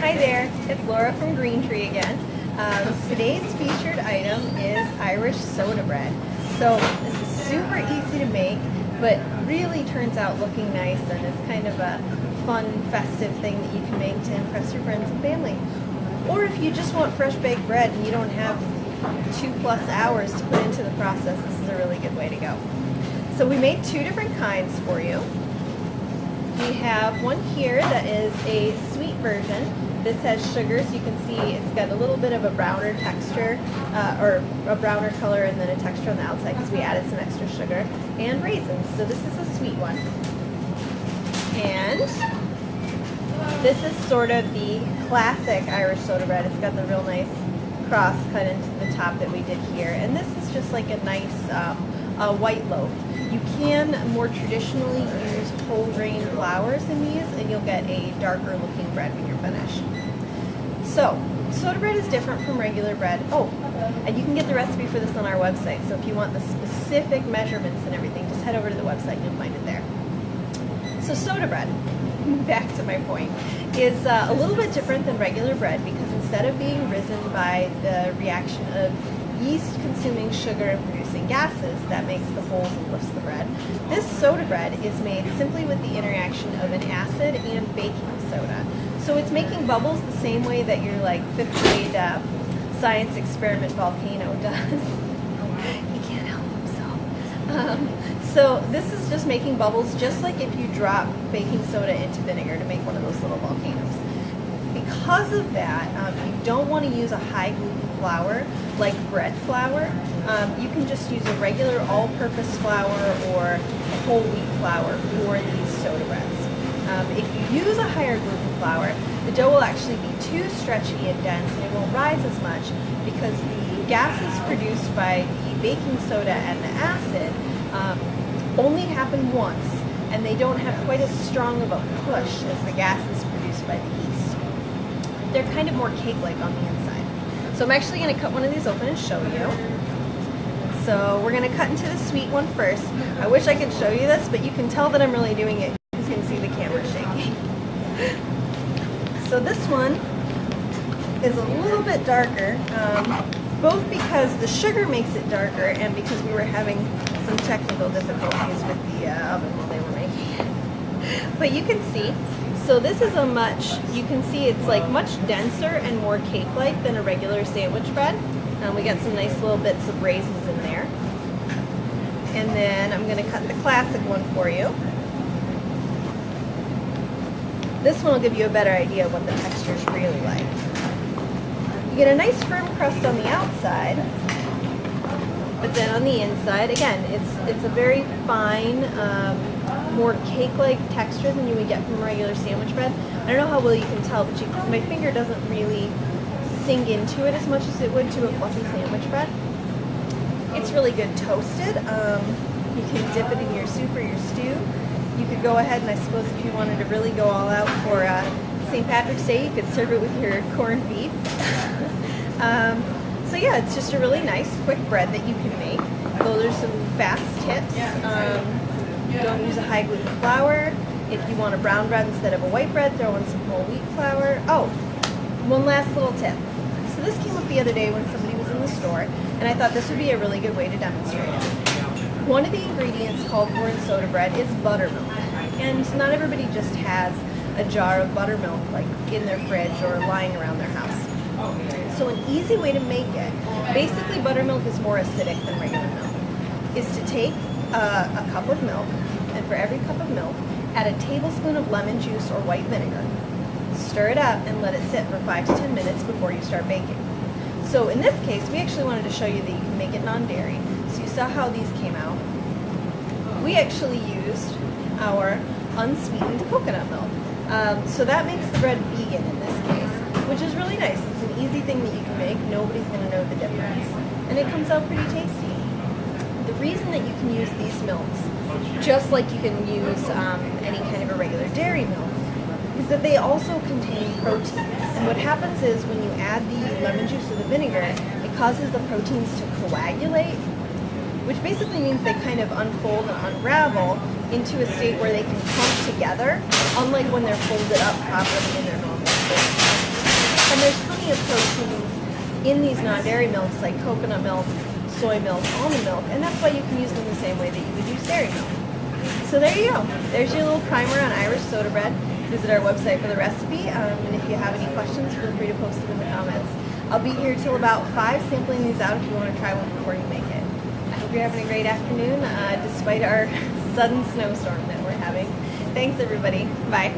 Hi there, it's Laura from Green Tree again. Today's featured item is Irish soda bread. So this is super easy to make, but really turns out looking nice and is kind of a fun, festive thing that you can make to impress your friends and family. Or if you just want fresh baked bread and you don't have 2+ hours to put into the process, this is a really good way to go. So we made two different kinds for you. We have one here that is a sweet version. This has sugar, so you can see it's got a little bit of a browner texture, or a browner color and then a texture on the outside because we added some extra sugar, and raisins. So this is a sweet one. And this is sort of the classic Irish soda bread. It's got the real nice cross cut into the top that we did here. And this is just like a nice white loaf. You can more traditionally use whole grain flours in these and you'll get a darker looking bread when you're finished. So, soda bread is different from regular bread. Oh, and you can get the recipe for this on our website. So if you want the specific measurements and everything, just head over to the website and you'll find it there. So soda bread, back to my point, is a little bit different than regular bread because instead of being risen by the reaction of yeast consuming sugar and producing gases that makes the holes and lifts the bread, this soda bread is made simply with the interaction of an acid and baking soda. So it's making bubbles the same way that your like 5th grade science experiment volcano does. You can't help himself. So this is just making bubbles just like if you drop baking soda into vinegar to make one of those little volcanoes. Because of that, you don't want to use a high gluten flour like bread flour. You can just use a regular all-purpose flour or whole wheat flour for these soda breads. If you use a higher gluten flour, the dough will actually be too stretchy and dense and it won't rise as much because the gases produced by the baking soda and the acid only happen once and they don't have quite as strong of a push as the gases produced by the yeast. They're kind of more cake-like on the inside. So I'm actually going to cut one of these open and show you. So we're going to cut into the sweet one first. I wish I could show you this, but you can tell that I'm really doing it because you can see the camera shaking. So this one is a little bit darker, both because the sugar makes it darker and because we were having some technical difficulties with the oven while they were making it. But you can see, so this is you can see it's like much denser and more cake-like than a regular sandwich bread. We got some nice little bits of raisins in there. And then I'm going to cut the classic one for you. This one will give you a better idea of what the texture is really like. You get a nice firm crust on the outside, but then on the inside, again, it's a very fine, more cake-like texture than you would get from regular sandwich bread. I don't know how well you can tell, but my finger doesn't really sink into it as much as it would to a fluffy sandwich bread. It's really good toasted. You can dip it in your soup or your stew. You could go ahead and I suppose if you wanted to really go all out for St. Patrick's Day, you could serve it with your corned beef. So yeah, it's just a really nice, quick bread that you can make. Those are some fast tips. Don't use a high gluten flour. If you want a brown bread instead of a white bread, throw in some whole wheat flour. Oh, one last little tip. So this came up the other day when somebody was in the store, and I thought this would be a really good way to demonstrate it. One of the ingredients called for in soda bread is buttermilk. And not everybody just has a jar of buttermilk like in their fridge or lying around their house. So an easy way to make it, basically buttermilk is more acidic than regular milk, is to take a cup of milk, and for every cup of milk, add a tablespoon of lemon juice or white vinegar. Stir it up and let it sit for 5 to 10 minutes before you start baking. So in this case, we actually wanted to show you that you can make it non-dairy. So you saw how these came out. We actually used our unsweetened coconut milk. So that makes the bread vegan in this case, which is really nice. It's an easy thing that you can make. Nobody's going to know the difference. And it comes out pretty tasty. The reason that you can use these milks, just like you can use any kind of a regular dairy milk, is that they also contain proteins. And what happens is when you add the lemon juice or the vinegar, it causes the proteins to coagulate, which basically means they kind of unfold and unravel into a state where they can clump together, unlike when they're folded up properly in their normal shape. in these non-dairy milks like coconut milk, soy milk, almond milk, and that's why you can use them the same way that you would use dairy milk. So there you go. There's your little primer on Irish soda bread. Visit our website for the recipe, and if you have any questions, feel free to post them in the comments. I'll be here till about 5 sampling these out if you want to try one before you make it. I hope you're having a great afternoon, despite our sudden snowstorm that we're having. Thanks, everybody. Bye.